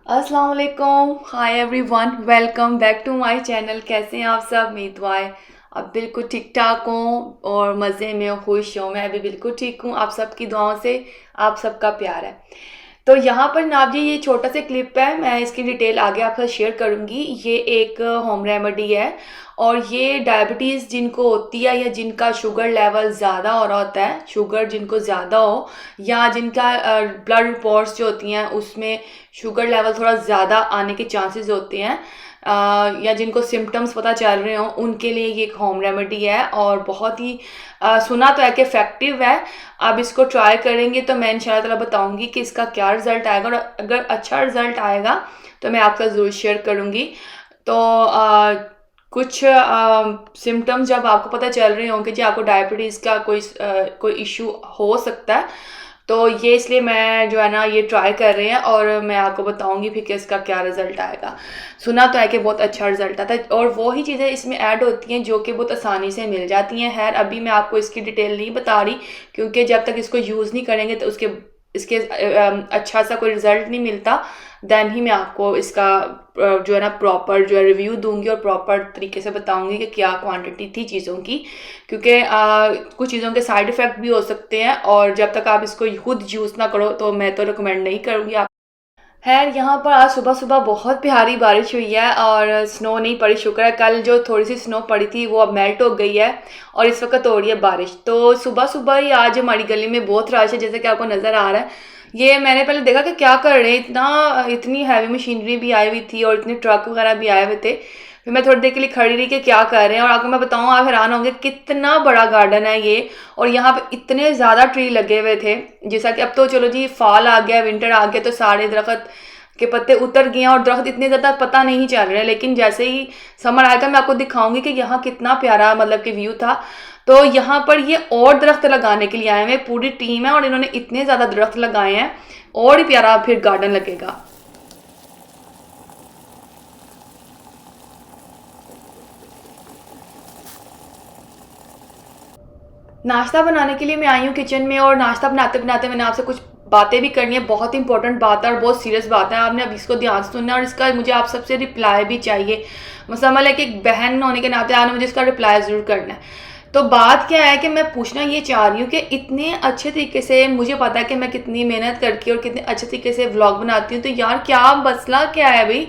अस्सलाम वालेकुम, hi everyone, welcome back to my channel. कैसे हैं आप सब? मेरी दुआएं अब बिल्कुल ठीक ठाक हूँ और मज़े में हूँ, खुश हूँ। मैं भी बिल्कुल ठीक हूँ, आप सबकी दुआओं से। आप सबका प्यार है। तो यहाँ पर जनाब जी, ये छोटा सा क्लिप है, मैं इसकी डिटेल आगे आपके साथ शेयर करूँगी। ये एक होम रेमेडी है और ये डायबिटीज़ जिनको होती है या जिनका शुगर लेवल ज़्यादा हो रहा होता है, शुगर जिनको ज़्यादा हो या जिनका ब्लड रिपोर्ट्स जो होती हैं उसमें शुगर लेवल थोड़ा ज़्यादा आने के चांसेस होते हैं, या जिनको सिम्टम्स पता चल रहे हों, उनके लिए ये एक होम रेमेडी है और बहुत ही सुना तो है कि इफ़ेक्टिव है। अब इसको ट्राई करेंगे तो मैं इंशाल्लाह ताला बताऊंगी कि इसका क्या रिज़ल्ट आएगा, और अगर अच्छा रिज़ल्ट आएगा तो मैं आपका ज़रूर शेयर करूंगी। तो कुछ सिम्टम्स जब आपको पता चल रहे होंगे कि आपको डायबिटीज़ का कोई इशू हो सकता है, तो ये इसलिए मैं जो है ना ये ट्राई कर रहे हैं और मैं आपको बताऊंगी फिर कि इसका क्या रिजल्ट आएगा। सुना तो है कि बहुत अच्छा रिजल्ट आता है और वो ही चीज़ें इसमें ऐड होती हैं जो कि बहुत आसानी से मिल जाती हैं। खैर अभी मैं आपको इसकी डिटेल नहीं बता रही, क्योंकि जब तक इसको यूज़ नहीं करेंगे तो इसके अच्छा सा कोई रिजल्ट नहीं मिलता। देन ही मैं आपको इसका जो है ना प्रॉपर जो है रिव्यू दूंगी और प्रॉपर तरीके से बताऊंगी कि क्या क्वांटिटी थी चीज़ों की, क्योंकि कुछ चीज़ों के साइड इफ़ेक्ट भी हो सकते हैं और जब तक आप इसको खुद यूज़ ना करो तो मैं तो रिकमेंड नहीं करूँगी आप। खैर यहाँ पर आज सुबह सुबह बहुत प्यारी बारिश हुई है और स्नो नहीं पड़ी, शुक्र है। कल जो थोड़ी सी स्नो पड़ी थी वो अब मेल्ट हो गई है और इस वक्त हो रही है बारिश। तो सुबह सुबह ही आज हमारी गली में बहुत रश है, जैसे कि आपको नज़र आ रहा है। ये मैंने पहले देखा कि क्या कर रहे हैं, इतनी हैवी मशीनरी भी आई हुई थी और इतने ट्रक वगैरह भी आए हुए थे। फिर मैं थोड़ी देर के लिए खड़ी रही कि क्या कर रहे हैं, और आपको मैं बताऊँ आप हैरान होंगे कितना बड़ा गार्डन है ये। और यहाँ पे इतने ज़्यादा ट्री लगे हुए थे, जैसा कि अब तो चलो जी फॉल आ गया, विंटर आ गया, तो सारे दरख्त के पत्ते उतर गए हैं और दरख्त इतने ज़्यादा पता नहीं चल रहे हैं। लेकिन जैसे ही समर आएगा मैं आपको दिखाऊंगी कि यहाँ कितना प्यारा मतलब कि व्यू था। तो यहाँ पर ये और दरख्त लगाने के लिए आए हैं, पूरी टीम है और इन्होंने इतने ज़्यादा दरख्त लगाए हैं, और ही प्यारा फिर गार्डन लगेगा। नाश्ता बनाने के लिए मैं आई हूँ किचन में, और नाश्ता बनाते बनाते मैंने आपसे कुछ बातें भी करनी है। बहुत इंपॉर्टेंट बात है और बहुत सीरियस बात है, आपने अब इसको ध्यान से सुनना है और इसका मुझे आप सबसे रिप्लाई भी चाहिए। मसला है कि एक बहन होने के नाते आपने मुझे इसका रिप्लाई ज़रूर करना है। तो बात क्या है कि मैं पूछना ये चाह रही हूँ कि इतने अच्छे तरीके से मुझे पता है कि मैं कितनी मेहनत करके और कितने अच्छे तरीके से व्लॉग बनाती हूँ, तो यार क्या मसला क्या है भाई?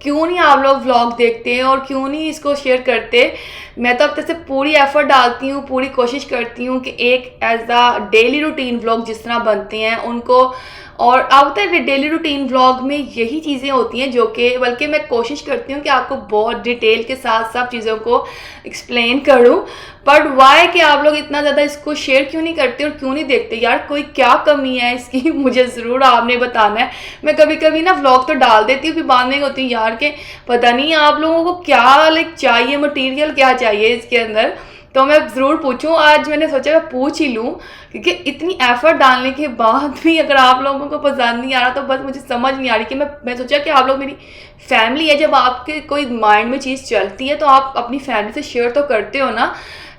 क्यों नहीं आप लोग व्लॉग देखते हैं और क्यों नहीं इसको शेयर करते? मैं तो अब तक से पूरी एफर्ट डालती हूँ, पूरी कोशिश करती हूँ कि एक as a daily routine vlog जिस तरह बनते हैं उनको, और अब तक डेली रूटीन व्लॉग में यही चीज़ें होती हैं जो कि, बल्कि मैं कोशिश करती हूँ कि आपको बहुत डिटेल के साथ सब चीज़ों को एक्सप्लेन करूँ। बट वाई कि आप लोग इतना ज़्यादा इसको शेयर क्यों नहीं करते और क्यों नहीं देखते? यार कोई क्या कमी है इसकी मुझे ज़रूर आपने बताना है। मैं कभी कभी ना व्लॉग तो डाल देती हूँ, फिर बाद में होती हूँ यार के पता नहीं आप लोगों को क्या लाइक चाहिए, मटेरियल क्या चाहिए इसके अंदर। तो मैं ज़रूर पूछूं, आज मैंने सोचा मैं पूछ ही लूं, क्योंकि इतनी एफर्ट डालने के बाद भी अगर आप लोगों को पसंद नहीं आ रहा तो बस मुझे समझ नहीं आ रही कि मैं सोचा कि आप लोग मेरी फैमिली है। जब आपके कोई माइंड में चीज़ चलती है तो आप अपनी फैमिली से शेयर तो करते हो ना।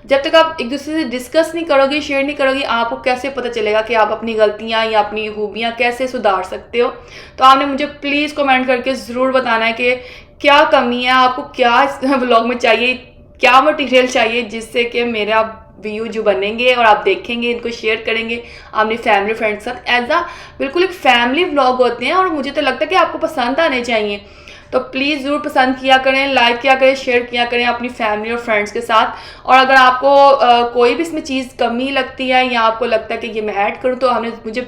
जब तक आप एक दूसरे से डिस्कस नहीं करोगे, शेयर नहीं करोगे, आपको कैसे पता चलेगा कि आप अपनी गलतियां या अपनी खूबियां कैसे सुधार सकते हो? तो आपने मुझे प्लीज़ कमेंट करके ज़रूर बताना है कि क्या कमी है, आपको क्या इस व्लॉग में चाहिए, क्या मटेरियल चाहिए जिससे कि मेरा व्यू जो बनेंगे और आप देखेंगे, इनको शेयर करेंगे अपनी फैमिली फ्रेंड के साथ। एज अ बिल्कुल एक फैमिली व्लॉग होते हैं और मुझे तो लगता है कि आपको पसंद आने चाहिए। तो प्लीज़ ज़रूर पसंद किया करें, लाइक किया करें, शेयर किया करें अपनी फैमिली और फ्रेंड्स के साथ। और अगर आपको कोई भी इसमें चीज़ कमी लगती है या आपको लगता है कि ये मैं ऐड करूँ तो हमने मुझे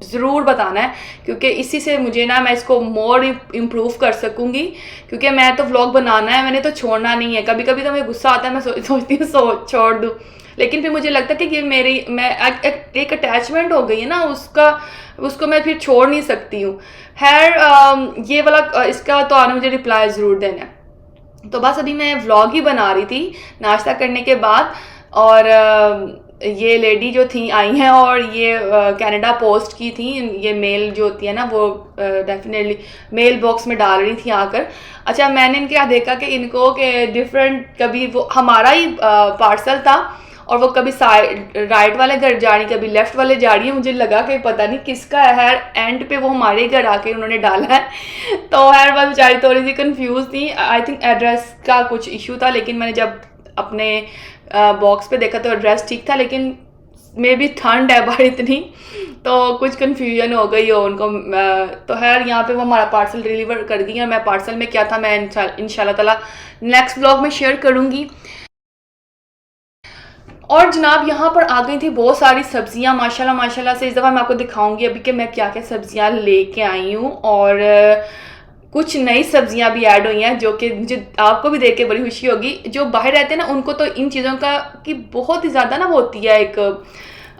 ज़रूर बताना है, क्योंकि इसी से मुझे ना मैं इसको मोर इम्प्रूव कर सकूँगी। क्योंकि मैं तो व्लॉग बनाना है, मैंने तो छोड़ना नहीं है। कभी कभी तो मुझे गुस्सा आता है, मैं सोचती हूँ छोड़ दूँ, लेकिन फिर मुझे लगता है कि ये एक अटैचमेंट हो गई है ना उसको मैं फिर छोड़ नहीं सकती हूँ। खैर ये वाला इसका तो आने मुझे रिप्लाई ज़रूर देना है। तो बस अभी मैं व्लॉग ही बना रही थी नाश्ता करने के बाद, और ये लेडी जो थी आई हैं और ये कनाडा पोस्ट की थी। ये मेल जो होती है ना वो डेफिनेटली मेल बॉक्स में डाल रही थी आकर। अच्छा, मैंने इनके यहाँ देखा कि इनको के डिफरेंट, कभी वो हमारा ही पार्सल था और वो कभी साइड राइट वाले घर जा रही, कभी लेफ्ट वाले जा रही है। मुझे लगा कि पता नहीं किसका है, एंड पे वो हमारे घर आके उन्होंने डाला है। तो खैर मैं बेचारी थोड़ी सी कंफ्यूज थी, आई थिंक एड्रेस का कुछ इशू था, लेकिन मैंने जब अपने बॉक्स पे देखा तो एड्रेस ठीक था, लेकिन मे भी ठंड है बाहर इतनी, तो कुछ कन्फ्यूजन हो गई हो उनको। तो खैर यहाँ पे वो हमारा पार्सल डिलीवर कर दिया। मैं पार्सल में क्या था मैं इंशाल्लाह ताला नेक्स्ट ब्लॉग में शेयर करूँगी। और जनाब यहाँ पर आ गई थी बहुत सारी सब्जियाँ माशाल्लाह माशाल्लाह से। इस दफ़ा मैं आपको दिखाऊंगी अभी कि मैं क्या क्या सब्जियाँ लेके आई हूँ, और कुछ नई सब्जियां भी ऐड हुई हैं जो कि मुझे आपको भी देख के बड़ी खुशी होगी। जो बाहर रहते हैं ना उनको तो इन चीज़ों का की बहुत ही ज़्यादा ना होती है, एक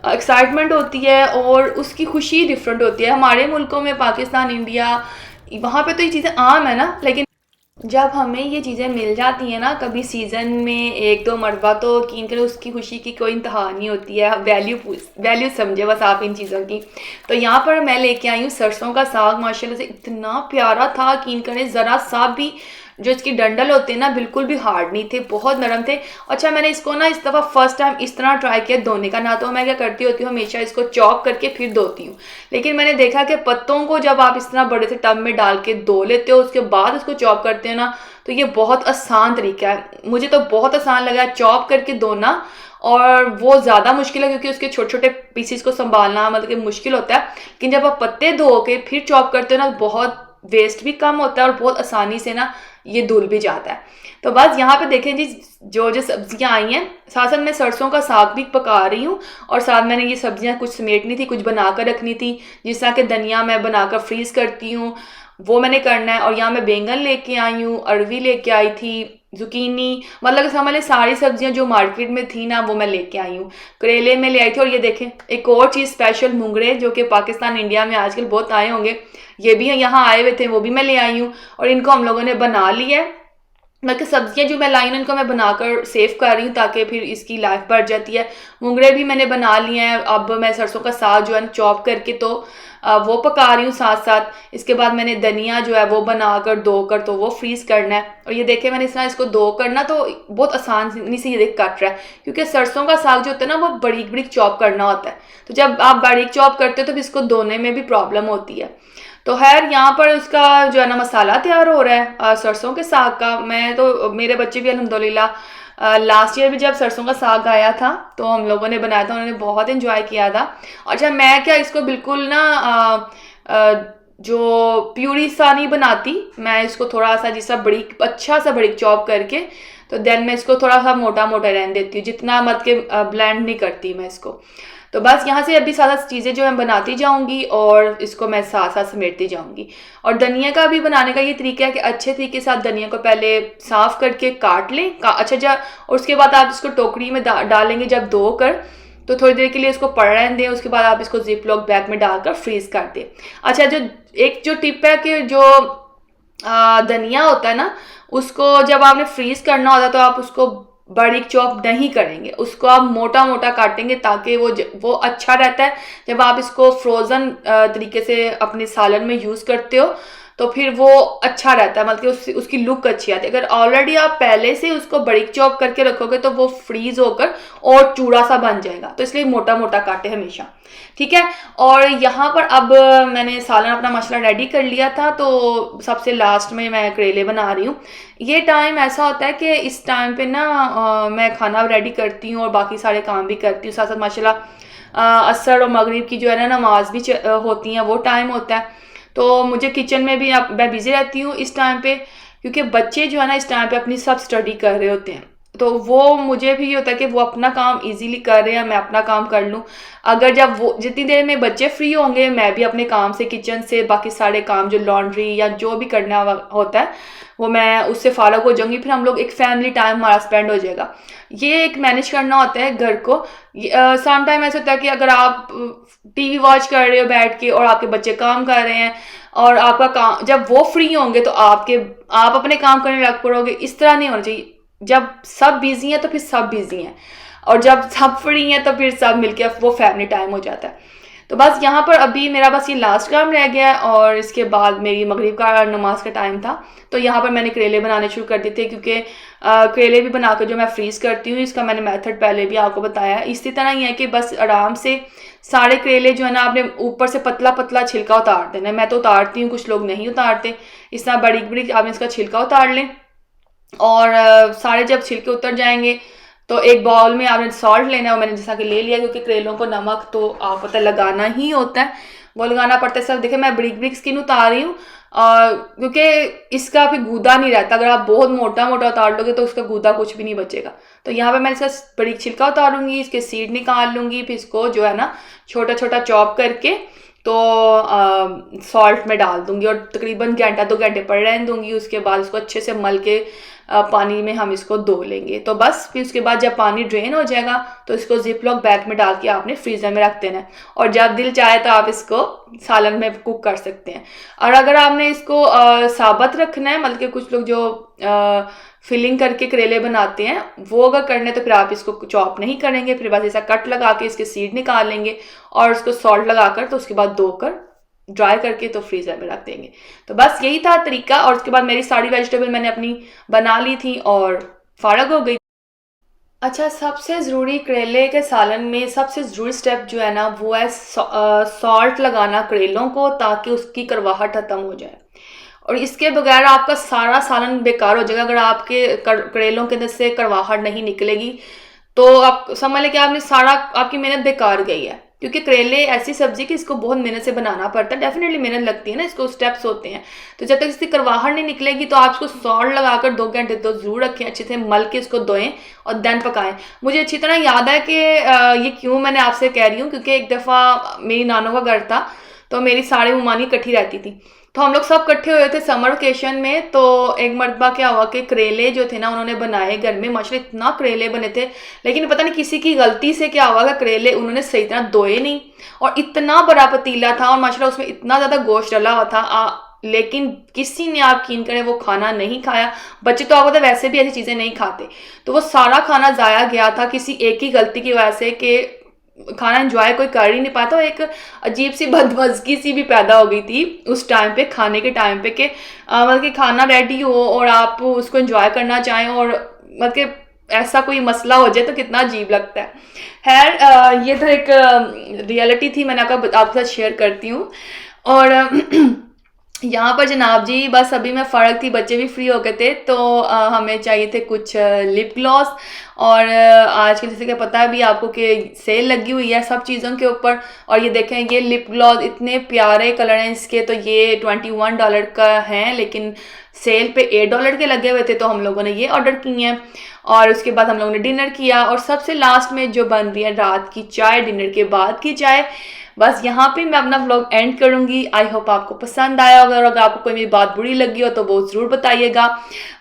एक्साइटमेंट होती है और उसकी खुशी डिफरेंट होती है। हमारे मुल्कों में पाकिस्तान, इंडिया, वहाँ पे तो ये चीज़ें आम है ना, लेकिन जब हमें ये चीज़ें मिल जाती हैं ना कभी सीज़न में एक दो मरतबा, तो यकीन करें उसकी खुशी की कोई इंतहा नहीं होती है। वैल्यू समझे बस आप इन चीज़ों की। तो यहाँ पर मैं लेके आई हूँ सरसों का साग, माशाल्लाह से इतना प्यारा था, यकीन करें ज़रा सा भी जो इसकी डंडल होते हैं ना बिल्कुल भी हार्ड नहीं थे, बहुत नरम थे। अच्छा मैंने इसको ना इस दफ़ा फर्स्ट टाइम इस तरह ट्राई किया धोने का। ना तो मैं क्या करती होती हूँ हमेशा इसको चॉप करके फिर धोती हूँ, लेकिन मैंने देखा कि पत्तों को जब आप इस तरह बड़े से टब में डाल के धो लेते हो उसके बाद इसको चॉप करते हो ना, तो ये बहुत आसान तरीका है। मुझे तो बहुत आसान लगा चॉप करके धोना, और वो ज़्यादा मुश्किल है क्योंकि उसके छोटे छोटे पीसीस को संभालना मतलब कि मुश्किल होता है। लेकिन जब आप पत्ते धो के फिर चॉप करते हो ना बहुत वेस्ट भी कम होता है और बहुत आसानी से ना ये धुल भी जाता है। तो बस यहाँ पे देखें जी जो जो सब्जियाँ आई हैं, साथ साथ मैं सरसों का साग भी पका रही हूँ, और साथ मैंने ये सब्जियाँ कुछ समेटनी थी, कुछ बनाकर रखनी थी। जिस तरह के धनिया मैं बनाकर फ्रीज करती हूँ वो मैंने करना है। और यहाँ मैं बैंगन लेके आई हूँ, अरवी लेके आई थी, जुकीनी, मतलब समझ लें सारी सब्जियां जो मार्केट में थी ना वो मैं लेके आई हूँ। करेले में ले आई थी। और ये देखें एक और चीज़ स्पेशल, मुंगरे जो कि पाकिस्तान इंडिया में आजकल बहुत आए होंगे, ये भी यहाँ आए हुए थे, वो भी मैं ले आई हूँ। और इनको हम लोगों ने बना लिया है। मतलब सब्जियां जो मैं लाई ना इनको मैं बनाकर सेव कर रही हूँ ताकि फिर इसकी लाइफ बढ़ जाती है। मुंगरे भी मैंने बना लिए हैं। अब मैं सरसों का साग जो है चॉप करके तो वो पका रही हूँ साथ साथ। इसके बाद मैंने धनिया जो है वो बनाकर धोकर तो वो फ्रीज करना है। और ये देखे मैंने इस तरह इसको धो करना तो बहुत आसानी से ये देख कट रहा है, क्योंकि सरसों का साग जो होता है ना वो बारीक बारीक चॉप करना होता है। तो जब आप बारीक चॉप करते हो तो फिर इसको धोने में भी प्रॉब्लम होती है। तो खैर यहाँ पर उसका जो है ना मसाला तैयार हो रहा है सरसों के साग का। मैं तो मेरे बच्चे भी अल्हम्दुलिल्लाह लास्ट ईयर भी जब सरसों का साग आया था तो हम लोगों ने बनाया था, उन्होंने बहुत एंजॉय किया था। अच्छा मैं क्या इसको बिल्कुल ना जो प्यूरी सा नहीं बनाती, मैं इसको थोड़ा सा जिस बड़ी अच्छा सा बड़ी चॉप करके तो देन मैं इसको थोड़ा सा मोटा मोटा रहने देती हूँ, जितना मत के ब्लेंड नहीं करती मैं इसको। तो बस यहाँ से अभी साथ साथ चीज़ें जो मैं बनाती जाऊँगी और इसको मैं साथ साथ समेटती जाऊँगी। और धनिया का भी बनाने का ये तरीका है कि अच्छे तरीके से धनिया को पहले साफ़ करके काट लें अच्छा और उसके बाद आप इसको टोकरी में डालेंगे जब धो कर, तो थोड़ी देर के लिए इसको पड़ रहने दें। उसके बाद आप इसको जिप लॉक बैग में डालकर फ्रीज कर दें। अच्छा जो टिप है कि जो धनिया होता है ना उसको जब आपने फ्रीज करना होता है तो आप उसको बारीक चॉप नहीं करेंगे, उसको आप मोटा मोटा काटेंगे ताकि वो अच्छा रहता है। जब आप इसको फ्रोज़न तरीके से अपने सालन में यूज़ करते हो तो फिर वो अच्छा रहता है, मतलब उसकी लुक अच्छी आती है। अगर ऑलरेडी आप पहले से उसको बारीक चॉप करके रखोगे तो वो फ्रीज होकर और चूड़ा सा बन जाएगा, तो इसलिए मोटा मोटा काटे हमेशा, ठीक है। और यहाँ पर अब मैंने सालन अपना मसाला रेडी कर लिया था, तो सबसे लास्ट में मैं करेले बना रही हूँ। ये टाइम ऐसा होता है कि इस टाइम पे ना मैं खाना रेडी करती हूँ और बाकी सारे काम भी करती हूँ साथ साथ। माशाल्लाह असर और मगरिब की जो है ना नमाज भी होती हैं, वो टाइम होता है। तो मुझे किचन में भी मैं बिजी रहती हूँ इस टाइम पे, क्योंकि बच्चे जो है ना इस टाइम पे अपनी सब स्टडी कर रहे होते हैं। तो वो मुझे भी ये होता है कि वो अपना काम इजीली कर रहे हैं, मैं अपना काम कर लूँ। अगर जब वो जितनी देर में बच्चे फ्री होंगे मैं भी अपने काम से, किचन से बाकी सारे काम जो लॉन्ड्री या जो भी करना होता है वो मैं उससे फारग हो जाऊंगी। फिर हम लोग एक फैमिली टाइम हमारा स्पेंड हो जाएगा। ये एक मैनेज करना होता है घर को। सम टाइम ऐसा होता है कि अगर आप टीवी वॉच कर रहे हो बैठ के और आपके बच्चे काम कर रहे हैं और आपका काम जब वो फ्री होंगे तो आप अपने काम करने लग पड़ोगे। इस तरह नहीं होना चाहिए। जब सब बिजी हैं तो फिर सब बिजी हैं, और जब सब फ्री हैं तो फिर सब मिलके वो फैमिली टाइम हो जाता है। तो बस यहाँ पर अभी मेरा बस ये लास्ट काम रह गया है और इसके बाद मेरी मगरिब का नमाज का टाइम था। तो यहाँ पर मैंने करेले बनाने शुरू कर दिए थे, क्योंकि करेले भी बनाकर जो मैं फ्रीज़ करती हूँ, इसका मैंने मेथड पहले भी आपको बताया। इसी तरह ही है कि बस आराम से सारे करेले जो है ना, आपने ऊपर से पतला पतला छिलका उतार देना है। मैं तो उतारती हूँ, कुछ लोग नहीं उतारते। इस तरह बड़ी बड़ी आपने इसका छिलका उतार लें और सारे जब छिलके उतर जाएंगे तो एक बाउल में आपने सॉल्ट लेना है। और मैंने जैसा कि ले लिया, क्योंकि करेलों को नमक तो आप पता लगाना ही होता है, वो लगाना पड़ता है। सब देखिए मैं ब्रिक ब्रिक स्किन उतार रही हूँ, क्योंकि इसका भी गूदा नहीं रहता। अगर आप बहुत मोटा मोटा उतार लोगे तो उसका गूदा कुछ भी नहीं बचेगा। तो यहाँ पे मैं इसका बड़ी छिलका उतारूंगी, इसके सीड निकाल लूँगी, फिर इसको जो है ना छोटा छोटा चॉप करके तो सॉल्ट में डाल दूंगी और तकरीबन घंटा 2 घंटे पड़ रहने दूंगी। उसके बाद इसको अच्छे से मल के पानी में हम इसको धो लेंगे। तो बस फिर उसके बाद जब पानी ड्रेन हो जाएगा तो इसको जिप लॉक बैग में डाल के आपने फ्रीज़र में रख देना है, और जब दिल चाहे तो आप इसको सालन में कुक कर सकते हैं। और अगर आपने इसको साबुत रखना है, मतलब कि कुछ लोग जो फिलिंग करके करेले बनाते हैं, वो अगर करने तो फिर आप इसको चॉप नहीं करेंगे, फिर बस ऐसा कट लगा के इसके सीड निकाल लेंगे और उसको सॉल्ट लगाकर तो उसके बाद धोकर ड्राई करके तो फ्रीज़र में रख देंगे। तो बस यही था तरीका। और उसके बाद मेरी सारी वेजिटेबल मैंने अपनी बना ली थी और फारग हो गई। अच्छा, सबसे ज़रूरी करेले के सालन में सबसे ज़रूरी स्टेप जो है ना, वो है सॉल्ट लगाना करेलों को, ताकि उसकी करवाहट ख़त्म हो जाए। और इसके बगैर आपका सारा सालन बेकार हो जाएगा। अगर आपके करेलों के अंदर से करवाहट नहीं निकलेगी तो आप समझ लें कि आपने सारा आपकी मेहनत बेकार गई है। क्योंकि करेले ऐसी सब्जी कि इसको बहुत मेहनत से बनाना पड़ता है, डेफिनेटली मेहनत लगती है ना, इसको स्टेप्स होते हैं। तो जब तक इसकी करवाहट नहीं निकलेगी तो आप इसको सॉल्ट लगाकर 2 घंटे तो ज़रूर रखें, अच्छे से मल के इसको धोएं और देन पकाएं। मुझे अच्छी तरह याद है कि ये क्यों मैंने आपसे कह रही हूँ, क्योंकि एक दफ़ा मेरी नानों का घर था, तो मेरी सारी मुमानी इकट्ठी रहती थी, तो हम लोग सब इकट्ठे हुए थे समर वेकेशन में। तो एक मरतबा क्या हुआ कि करेले जो थे ना, उन्होंने बनाए घर में, माशाल्लाह इतना करेले बने थे, लेकिन पता नहीं किसी की गलती से क्या हुआ कि करेले उन्होंने सही तरह धोए नहीं, और इतना बड़ा पतीला था और माशाल्लाह उसमें इतना ज़्यादा गोश्त डला हुआ था, लेकिन किसी ने आप यकीन करें वो खाना नहीं खाया। बच्चे तो आपको तो वैसे भी ऐसी चीज़ें नहीं खाते, तो वो सारा खाना ज़ाया गया था किसी एक ही गलती की वजह से, कि खाना एंजॉय कोई कर ही नहीं पाता। और एक अजीब सी बदमज़गी सी भी पैदा हो गई थी उस टाइम पे, खाने के टाइम पे, कि मतलब कि खाना रेडी हो और आप उसको एंजॉय करना चाहें और मतलब कि ऐसा कोई मसला हो जाए तो कितना अजीब लगता है। खैर ये तो एक रियलिटी थी, मैंने आपके साथ शेयर करती हूँ। और यहाँ पर जनाब जी बस अभी मैं फ़र्क थी, बच्चे भी फ्री हो गए थे, तो हमें चाहिए थे कुछ लिप ग्लॉस। और आज के जैसे कि पता है भी आपको कि सेल लगी हुई है सब चीज़ों के ऊपर। और ये देखें, ये लिप ग्लॉस इतने प्यारे कलर हैं इसके, तो ये $21 का है, लेकिन सेल पे $8 के लगे हुए थे, तो हम लोगों ने ये ऑर्डर किए हैं। और उसके बाद हम लोगों ने डिनर किया, और सबसे लास्ट में जो बन रही है रात की चाय, डिनर के बाद की चाय। बस यहाँ पे मैं अपना व्लॉग एंड करूँगी। आई होप आपको पसंद आया होगा, और अगर आपको कोई मेरी बात बुरी लगी हो तो वो ज़रूर बताइएगा।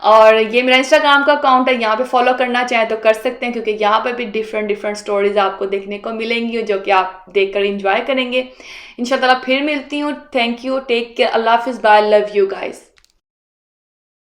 और ये मेरा इंस्टाग्राम का अकाउंट है, यहाँ पे फॉलो करना चाहें तो कर सकते हैं, क्योंकि यहाँ पे भी डिफरेंट स्टोरीज आपको देखने को मिलेंगी जो कि आप देखकर इंजॉय करेंगे। इंशाल्लाह फिर मिलती हूँ। थैंक यू, टेक केयर, अल्लाह हाफिज़, बाय, लव यू गाइस।